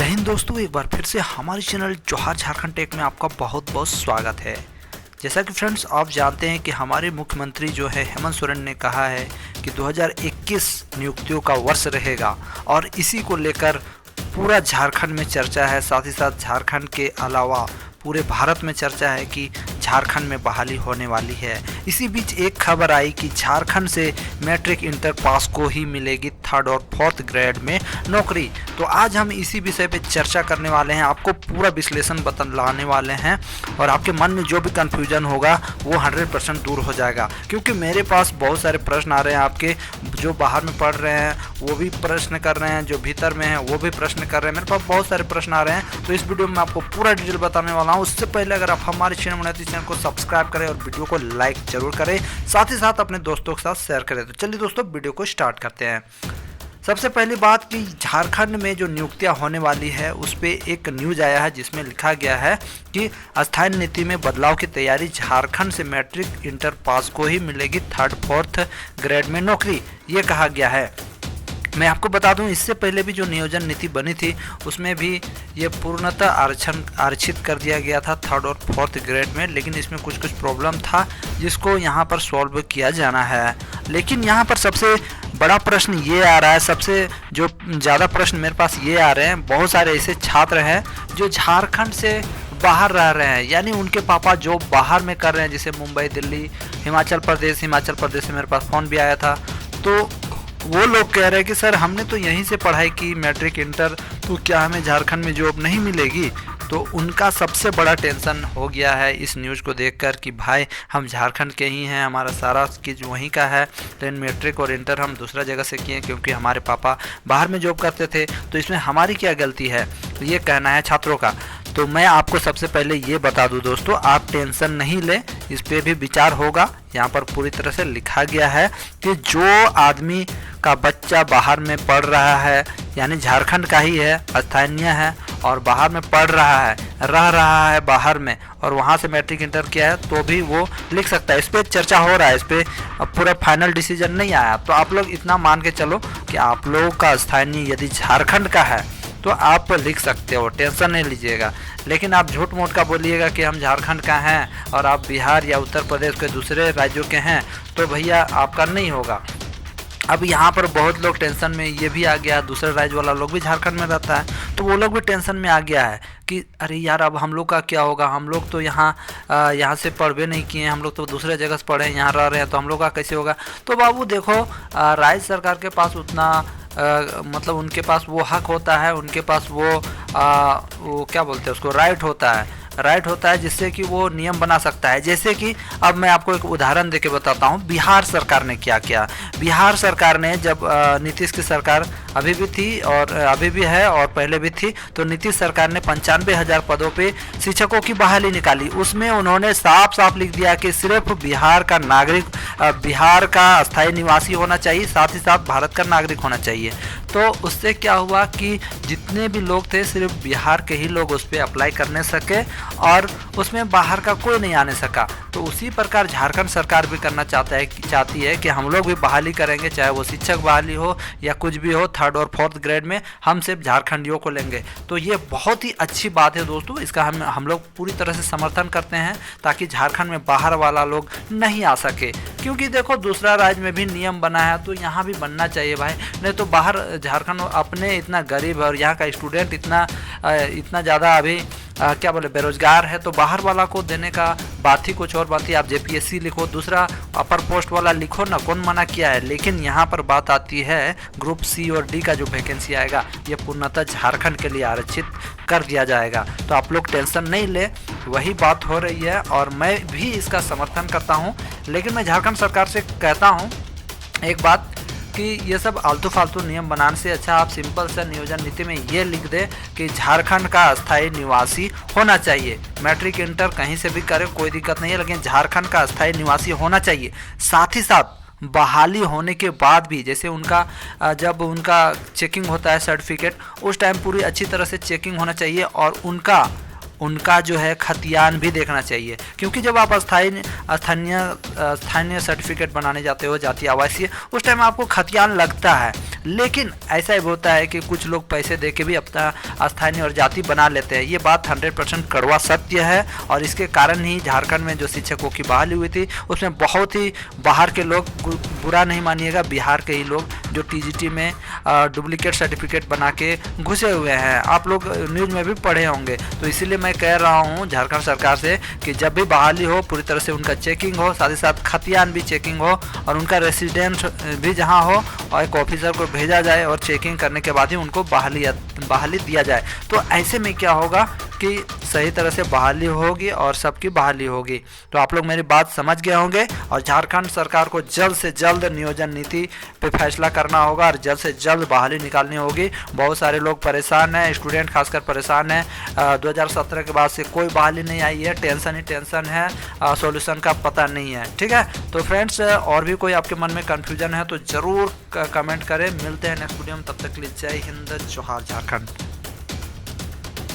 जय हिंद दोस्तों, एक बार फिर से हमारे चैनल जोहार झारखंड टेक में आपका बहुत बहुत स्वागत है। जैसा कि फ्रेंड्स आप जानते हैं कि हमारे मुख्यमंत्री जो है हेमंत सोरेन ने कहा है कि 2021 नियुक्तियों का वर्ष रहेगा और इसी को लेकर पूरा झारखंड में चर्चा है। साथ ही साथ झारखंड के अलावा पूरे भारत में चर्चा है कि झारखंड में बहाली होने वाली है। इसी बीच एक खबर आई कि झारखंड से मैट्रिक इंटर पास को ही मिलेगी 3rd और 4th ग्रेड में नौकरी। तो आज हम इसी विषय पे चर्चा करने वाले हैं, आपको पूरा विश्लेषण बतलाने वाले हैं और आपके मन में जो भी कन्फ्यूजन होगा वो 100% दूर हो जाएगा। क्योंकि मेरे पास बहुत सारे प्रश्न आ रहे हैं, आपके जो बाहर में पढ़ रहे हैं वो भी प्रश्न कर रहे हैं, जो भीतर में हैं वो भी प्रश्न कर रहे हैं। मेरे पास बहुत सारे प्रश्न आ रहे हैं, तो इस वीडियो में आपको पूरा डिटेल बताने वाला हूँ। उससे पहले अगर आप हमारे चैनल में नए तो चैनल को सब्सक्राइब करें और वीडियो को लाइक जरूर करें, साथ ही साथ अपने दोस्तों के साथ शेयर करें। तो चलिए दोस्तों वीडियो को स्टार्ट करते हैं। सबसे पहली बात कि झारखंड में जो नियुक्तियां होने वाली है उस पर एक न्यूज़ आया है जिसमें लिखा गया है कि स्थायी नीति में बदलाव की तैयारी, झारखंड से मैट्रिक इंटर पास को ही मिलेगी 3rd 4th ग्रेड में नौकरी, ये कहा गया है। मैं आपको बता दूं, इससे पहले भी जो नियोजन नीति बनी थी उसमें भी ये पूर्णतः आरक्षित कर दिया गया था 3rd और 4th ग्रेड में, लेकिन इसमें कुछ प्रॉब्लम था जिसको यहाँ पर सॉल्व किया जाना है। लेकिन यहाँ पर सबसे बड़ा प्रश्न ये आ रहा है, सबसे जो ज़्यादा प्रश्न मेरे पास ये आ रहे हैं, बहुत सारे ऐसे छात्र हैं जो झारखंड से बाहर रह रहे हैं, यानी उनके पापा जो बाहर में कर रहे हैं, जैसे मुंबई, दिल्ली, हिमाचल प्रदेश से मेरे पास फ़ोन भी आया था। तो वो लोग कह रहे हैं कि सर हमने तो यहीं से पढ़ाई की मैट्रिक इंटर, तो क्या हमें झारखंड में जॉब नहीं मिलेगी? तो उनका सबसे बड़ा टेंशन हो गया है इस न्यूज़ को देखकर कि भाई हम झारखंड के ही हैं, हमारा सारा चीज़ वहीं का है, लेकिन मैट्रिक और इंटर हम दूसरा जगह से किए क्योंकि हमारे पापा बाहर में जॉब करते थे, तो इसमें हमारी क्या गलती है? तो ये कहना है छात्रों का। तो मैं आपको सबसे पहले ये बता दूं दोस्तों, आप टेंशन नहीं लें, इस पर भी विचार होगा। यहाँ पर पूरी तरह से लिखा गया है कि जो आदमी का बच्चा बाहर में पढ़ रहा है, यानी झारखंड का ही है, स्थानीय है और बाहर में पढ़ रहा है, रह रहा है बाहर में और वहाँ से मैट्रिक इंटर किया है, तो भी वो लिख सकता है। इस पर चर्चा हो रहा है, इस पर अब पूरा फाइनल डिसीजन नहीं आया। तो आप लोग इतना मान के चलो कि आप लोगों का स्थानीय यदि झारखंड का है तो आप लिख सकते हो, टेंशन नहीं लीजिएगा। लेकिन आप झूठ मूठ का बोलिएगा कि हम झारखंड का हैं और आप बिहार या उत्तर प्रदेश के दूसरे राज्यों के हैं, तो भैया आपका नहीं होगा। अब यहाँ पर बहुत लोग टेंशन में ये भी आ गया, दूसरे राज्य वाला लोग भी झारखंड में रहता है, तो वो लोग भी टेंशन में आ गया है कि अरे यार अब हम लोग का क्या होगा, हम लोग तो यहाँ से पढ़वे नहीं किए हैं, हम लोग तो दूसरे जगह से पढ़े हैं, यहाँ रह रहे हैं, तो हम लोग का कैसे होगा? तो बाबू देखो, राज्य सरकार के पास उतना मतलब उनके पास वो हक होता है, उनके पास वो क्या बोलते हैं उसको, राइट होता है जिससे कि वो नियम बना सकता है। जैसे कि अब मैं आपको एक उदाहरण देके बताता हूँ, बिहार सरकार ने क्या किया। बिहार सरकार ने जब नीतीश की सरकार अभी भी थी और अभी भी है और पहले भी थी, तो नीतीश सरकार ने 95,000 पदों पे शिक्षकों की बहाली निकाली। उसमें उन्होंने साफ साफ लिख दिया कि सिर्फ बिहार का नागरिक, बिहार का स्थायी निवासी होना चाहिए, साथ ही साथ भारत का नागरिक होना चाहिए। तो उससे क्या हुआ कि जितने भी लोग थे सिर्फ बिहार के ही लोग उस पर अप्लाई करने सके और उसमें बाहर का कोई नहीं आने सका। तो उसी प्रकार झारखंड सरकार भी करना चाहती है कि हम लोग भी बहाली करेंगे, चाहे वो शिक्षक बहाली हो या कुछ भी हो, 3rd और 4th ग्रेड में हम सिर्फ झारखंडियों को लेंगे। तो ये बहुत ही अच्छी बात है दोस्तों, इसका हम लोग पूरी तरह से समर्थन करते हैं ताकि झारखंड में बाहर वाला लोग नहीं आ सके। क्योंकि देखो दूसरा राज्य में भी नियम बना है तो यहाँ भी बनना चाहिए भाई, नहीं तो बाहर झारखंड अपने इतना गरीब है और यहाँ का स्टूडेंट इतना ज़्यादा अभी क्या बोले बेरोजगार है, तो बाहर वाला को देने का बात ही कुछ और बात ही। आप जेपीएससी लिखो, दूसरा अपर पोस्ट वाला लिखो ना, कौन मना किया है? लेकिन यहाँ पर बात आती है ग्रुप सी और डी का जो वैकेंसी आएगा ये पूर्णतः झारखंड के लिए आरक्षित कर दिया जाएगा। तो आप लोग टेंशन नहीं ले, वही बात हो रही है और मैं भी इसका समर्थन करता हूँ। लेकिन मैं झारखंड सरकार से कहता हूँ एक बात कि ये सब आलतू फालतू नियम बनाने से अच्छा आप सिंपल सा नियोजन नीति में ये लिख दे कि झारखंड का अस्थायी निवासी होना चाहिए। मैट्रिक इंटर कहीं से भी करे कोई दिक्कत नहीं है, लेकिन झारखंड का अस्थायी निवासी होना चाहिए। साथ ही साथ बहाली होने के बाद भी, जैसे उनका जब उनका चेकिंग होता है सर्टिफिकेट, उस टाइम पूरी अच्छी तरह से चेकिंग होना चाहिए और उनका उनका जो है खतियान भी देखना चाहिए, क्योंकि जब आप स्थानीय सर्टिफिकेट बनाने जाते हो जातीय आवासीय, उस टाइम आपको खतियान लगता है। लेकिन ऐसा ही होता है कि कुछ लोग पैसे दे के भी अपना स्थानीय और जाति बना लेते हैं। ये बात 100% कड़वा सत्य है, और इसके कारण ही झारखंड में जो शिक्षकों की बहाली हुई थी उसमें बहुत ही बाहर के लोग, बुरा नहीं मानिएगा, बिहार के ही लोग जो टीजीटी में डुप्लीकेट सर्टिफिकेट बना के घुसे हुए हैं, आप लोग न्यूज़ में भी पढ़े होंगे। तो इसीलिए मैं कह रहा हूँ झारखंड सरकार से कि जब भी बहाली हो पूरी तरह से उनका चेकिंग हो, साथ ही साथ खतियान भी चेकिंग हो, और उनका रेसिडेंट भी जहाँ हो और एक ऑफिसर को भेजा जाए और चेकिंग करने के बाद ही उनको बहाली दिया जाए। तो ऐसे में क्या होगा कि सही तरह से बहाली होगी और सबकी बहाली होगी। तो आप लोग मेरी बात समझ गए होंगे, और झारखंड सरकार को जल्द से जल्द नियोजन नीति पे फैसला करना होगा और जल्द से जल्द बहाली निकालनी होगी। बहुत सारे लोग परेशान हैं, स्टूडेंट खासकर परेशान हैं। 2017 के बाद से कोई बहाली नहीं आई है, टेंशन ही टेंशन है, सॉल्यूशन का पता नहीं है। ठीक है, तो फ्रेंड्स और भी कोई आपके मन में कन्फ्यूजन है तो ज़रूर कमेंट करें। मिलते हैं नेक्स्ट वीडियो में, तब तक के लिए जय हिंद, जोहार झारखंड।